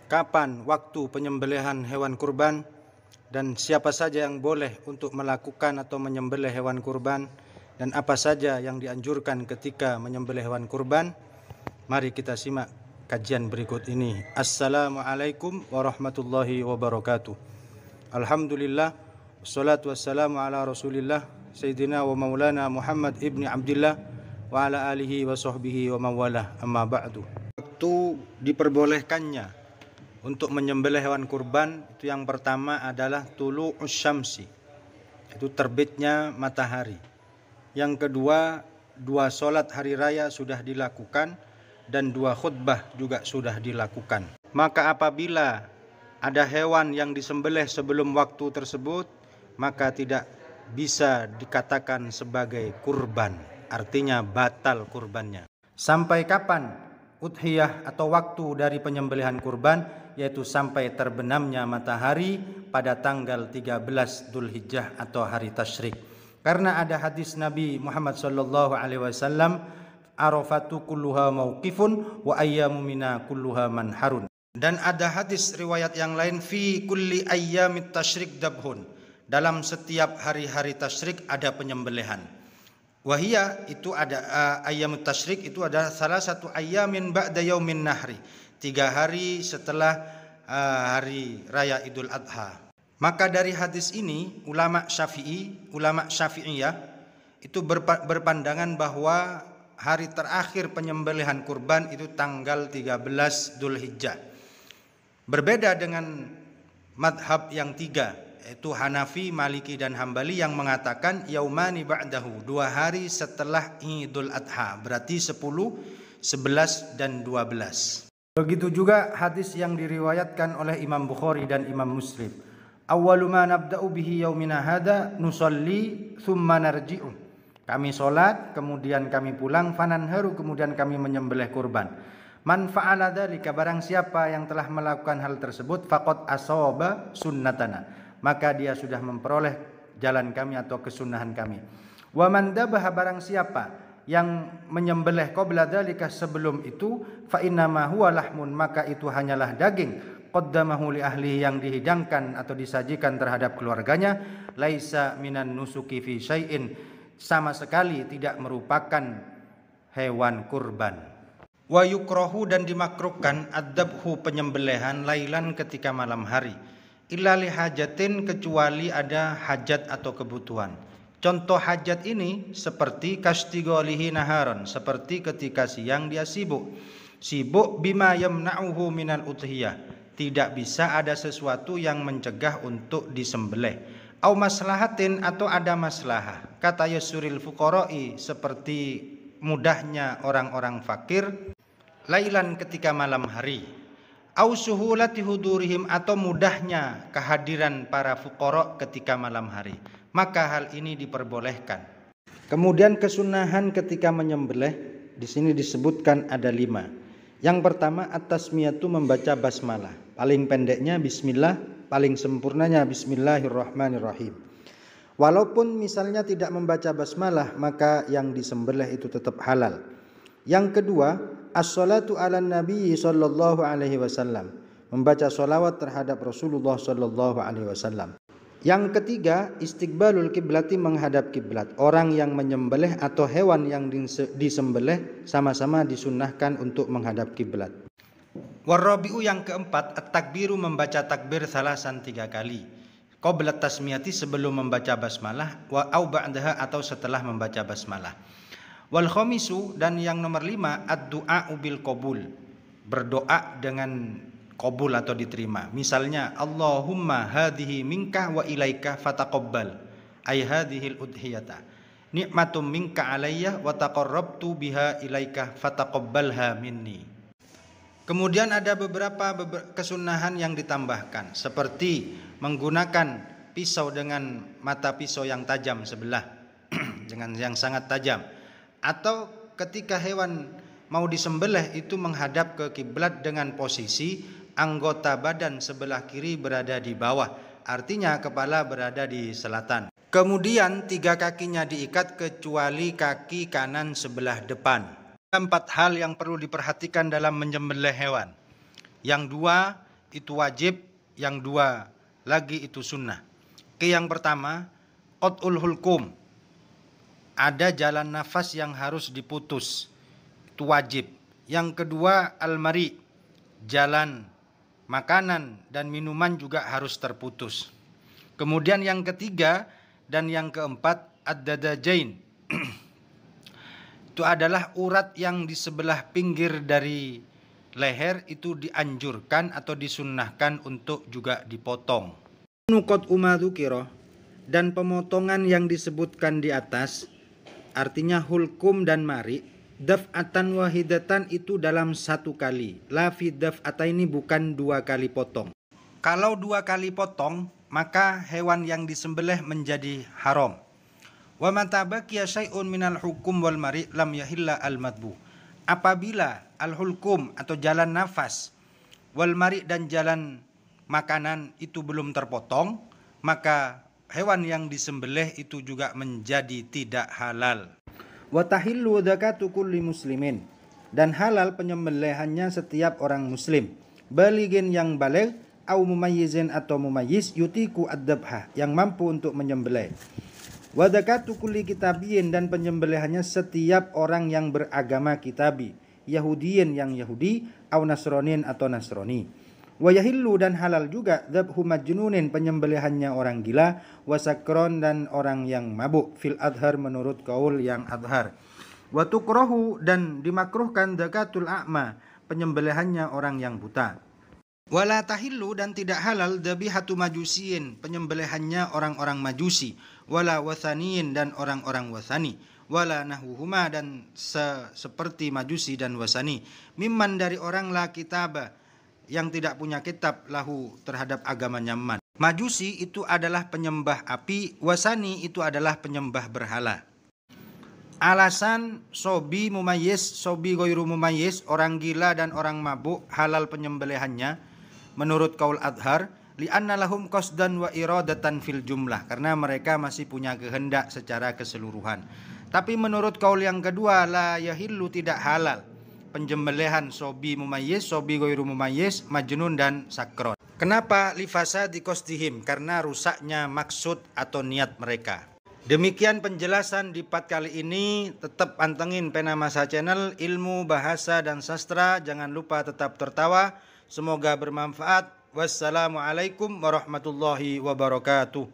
kapan waktu penyembelihan hewan kurban, dan siapa saja yang boleh untuk melakukan atau menyembelih hewan kurban, dan apa saja yang dianjurkan ketika menyembelih hewan kurban. Mari kita simak kajian berikut ini. Assalamualaikum warahmatullahi wabarakatuh. Alhamdulillah, wassalatu wassalamu ala rasulillah, Sayyidina wa maulana Muhammad ibni Abdillah, wa ala alihi wa sahbihi wa mawalah, amma ba'du. Waktu diperbolehkannya untuk menyembelih hewan kurban itu yang pertama adalah tulu'us syamsi, itu terbitnya matahari. Yang kedua, 2 sholat hari raya sudah dilakukan dan 2 khutbah juga sudah dilakukan. Maka apabila ada hewan yang disembelih sebelum waktu tersebut, maka tidak bisa dikatakan sebagai kurban, artinya batal kurbannya. Sampai kapan udhiyah atau waktu dari penyembelihan kurban? Yaitu sampai terbenamnya matahari pada tanggal 13 Dzulhijjah atau hari tasyrik. Karena ada hadis Nabi Muhammad sallallahu alaihi wasallam, Arafatu kulluha mauqifun wa ayyamu mina kulluha manharun. Dan ada hadis riwayat yang lain, fi kulli ayyamit tasyrik dabhun, dalam setiap hari-hari tasyrik ada penyembelihan. Wahia itu ada ayyamut tasyrik itu adalah salah satu ayyamin ba'da yaumin nahri, 3 hari setelah hari raya Idul Adha. Maka dari hadis ini ulama Syafi'iyah itu berpandangan bahwa hari terakhir penyembelihan kurban itu tanggal 13 Dzulhijjah. Berbeda dengan madhab yang 3, yaitu Hanafi, Maliki dan Hambali yang mengatakan yaumani ba'dahu, 2 hari setelah Idul Adha, berarti 10, 11 dan 12. Begitu juga hadis yang diriwayatkan oleh Imam Bukhari dan Imam Muslim. Awwalu ma nabda'u bihi yaumina hada nusalli thumma narji'u. Kami salat, kemudian kami pulang, fananharu, kemudian kami menyembelih kurban. Man fa'ala dzalika, barang siapa yang telah melakukan hal tersebut, faqad asaba sunnatana, maka dia sudah memperoleh jalan kami atau kesunahan kami. Wa man dabaha, barang siapa yang menyembelih qabla dzalika, sebelum itu, fa innama huwa lahmun, maka itu hanyalah daging, qaddamahu li ahlihi, yang dihidangkan atau disajikan terhadap keluarganya, laisa minan nusuki fi syai'in, sama sekali tidak merupakan hewan kurban. Wa yukrahu, dan dimakruhkan adzabhu, penyembelihan, lailan, ketika malam hari, illa li hajatin, kecuali ada hajat atau kebutuhan. Contoh hajat ini seperti kastigolihi naharon, seperti ketika siang dia sibuk bima yamna'uhu minal udhiyah, tidak bisa ada sesuatu yang mencegah untuk disembelih. Au maslahatin, atau ada maslahah, kata yasuril fuqara'i, seperti mudahnya orang-orang fakir, lailan, ketika malam hari. Au suhulati hudurihim, atau mudahnya kehadiran para fuqara ketika malam hari, maka hal ini diperbolehkan. Kemudian kesunahan ketika menyembelih di sini disebutkan ada 5. Yang pertama, at-tasmiyatu, membaca basmalah. Paling pendeknya bismillah, paling sempurnanya bismillahirrahmanirrahim. Walaupun misalnya tidak membaca basmalah, maka yang disembelih itu tetap halal. Yang kedua, as-salatu ala nabi sallallahu alaihi wasallam, membaca sholawat terhadap Rasulullah sallallahu alaihi wasallam. Yang ketiga, istiqbalul kiblati, menghadap kiblat. Orang yang menyembelih atau hewan yang disembelih sama-sama disunnahkan untuk menghadap kiblat. Warabi'u, yang keempat, at-takbiru, membaca takbir salasan 3 kali. Qabla tasmiyati, sebelum membaca basmalah, wa au ba'daha, atau setelah membaca basmalah. Wal khamisu, dan yang nomor 5, ad-du'a bil qabul, berdoa dengan qabul atau diterima. Misalnya, Allahumma hadhihi minka wa ilaika fataqabbal, ay hadhil udhiyata, nikmatum minka alayya wa taqarrabtu biha ilaika fataqabbalha minni. Kemudian ada beberapa kesunahan yang ditambahkan, seperti menggunakan pisau dengan mata pisau yang tajam sebelah dengan yang sangat tajam, atau ketika hewan mau disembelih itu menghadap ke kiblat dengan posisi anggota badan sebelah kiri berada di bawah, artinya kepala berada di selatan. Kemudian 3 kakinya diikat kecuali kaki kanan sebelah depan. 4 hal yang perlu diperhatikan dalam menyembelih hewan. Yang 2, itu wajib, yang 2 lagi itu sunnah. Yang pertama, qat'ul hulkum, ada jalan nafas yang harus diputus, itu wajib. Yang kedua, al-mari, jalan makanan dan minuman juga harus terputus. Kemudian yang ketiga dan yang keempat, ad-dadajain, itu adalah urat yang di sebelah pinggir dari leher, itu dianjurkan atau disunnahkan untuk juga dipotong. Nukot umadukiro, dan pemotongan yang disebutkan di atas, artinya hulkum dan mari, daf'atan wahidatan, itu dalam 1 kali. La fi daf'ataini, bukan 2 kali potong. Kalau 2 kali potong, maka hewan yang disembelih menjadi haram. Wa mata baqiya syai'un minal hukum wal mari lam yahilla al madbu. Apabila al hulkum atau jalan nafas, wal mari dan jalan makanan itu belum terpotong, maka hewan yang disembelih itu juga menjadi tidak halal. Wa tahillu zakatu kulli muslimin, dan halal penyembelihannya setiap orang muslim, baligin yang baligh, au mumayyizin atau mumayyiz, yutiku ad-dabha, yang mampu untuk menyembelih. Wa zakatu kulli kitabiyin, dan penyembelihannya setiap orang yang beragama kitabi, Yahudiyin yang Yahudi, au Nasronin atau Nasrani. Wa yahillu, dan halal juga, dzabhu majnunin, penyembelihannya orang gila, wa sakron, dan orang yang mabuk, fil adhar, menurut kaul yang adhar. Wa tukrahu, dan dimakruhkan, zakatul a'ma, penyembelihannya orang yang buta. Wala tahillu, dan tidak halal, dzabihatu majusiyin, penyembelihannya orang-orang majusi, wala wasaniyin, dan orang-orang wasani, wala nahuhuma, dan seperti majusi dan wasani, mimman, dari orang la kitaba, yang tidak punya kitab, lahu, terhadap agamanya man. Majusi itu adalah penyembah api, wasani itu adalah penyembah berhala. Alasan sobi mumayyiz, sobi goiru mumayyiz, orang gila dan orang mabuk, halal penyembelihannya menurut kaul adhar, li'anna lahum qasdan wa iradatan fil jumlah, karena mereka masih punya kehendak secara keseluruhan. Tapi menurut kaul yang kedua, la yahillu, tidak halal penyembelihan sobi mumayyiz, sobi goiru mumayyiz, majnun dan sakron. Kenapa? Lifasa di qasdihim, karena rusaknya maksud atau niat mereka. Demikian penjelasan di part kali ini. Tetap pantengin Pena Masa Channel, ilmu, bahasa, dan sastra. Jangan lupa tetap tertawa. Semoga bermanfaat. Wassalamualaikum warahmatullahi wabarakatuh.